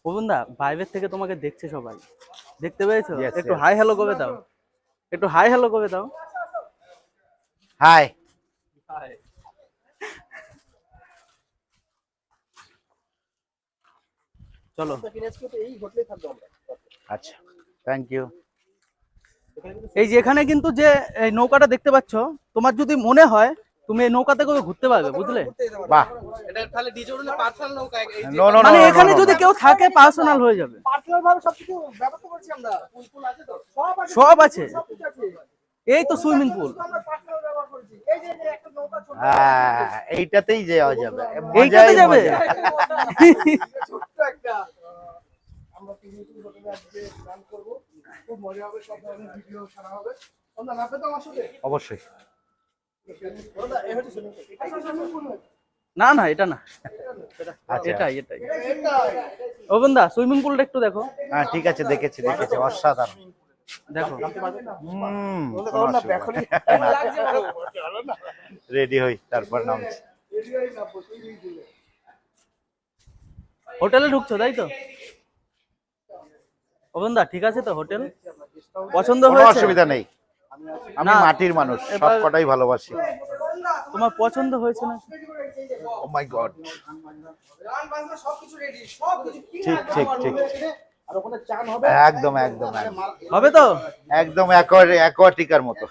প্রবন্ধা বাইরের থেকে তোমাকে দেখছে সবাই, দেখতে পেয়েছো? Yes, একটু yes. হাই হ্যালো করে দাও, একটু হাই হ্যালো করে দাও। হাই। চলো। আচ্ছা, থ্যাংক ইউ। এই যে এখানে কিন্তু যে এই নৌকাটা দেখতে পাচ্ছ, তোমার যদি মনে হয় তুমি এই নৌকাতে করে ঘুরতে পারবে, বুঝলে? বাহ। এটা তাহলে ডিজে ওর পার্সোনাল নৌকা নো নো নো মানে নো এখানে যদি কেউ থাকে পার্সোনাল হয়ে যাবে। পার্সোনাল ভাবে সবকিছু ব্যবস্থা করছি আমরা। পুল আছে তো? সব আছে, সবকিছু আছে। এই তো সুইমিং পুল। আমরা পার্সোনাল ব্যবহার করছি। এই যে একটা নৌকা ছোট এইটাতেই যাওয়া যাবে, এইটাতে মজাই যাবে। মজা। ছোট্ট একটা আমরা পিকনিক হোটেলে আজকে প্ল্যান করব। খুব মজা হবে, সব ধরনের ভিডিও ছাড়া হবে। তোমরা নামবে তো আমার সাথে? অবশ্যই। তোমরা এই হচ্ছে সুইমিং পুল। না না, এটা না, আচ্ছা, এটাই এটাই। ও বন্ধা সুইমিং পুলটা একটু দেখো। হ্যাঁ ঠিক আছে, দেখেছি দেখেছি, অসাধারণ। দেখো রেডি হই তারপর নামছি। হোটেলে ঢুকছো তাই তো? ও বন্ধা ঠিক আছে তো? হোটেল পছন্দ কোনো হয়েছে? অসুবিধা নেই, আমি না, মাটির মানুষ, সব কটাই ভালোবাসি। তোমার পছন্দ হয়েছে না? ও মাই গড। গান বাজনা সবকিছু রেডি, সবকিছু ঠিক ঠিক ঠিক, আর ওখানে চান হবে। একদম একদম হবে তো? একদম অ্যাকোয়াটিকার মতো।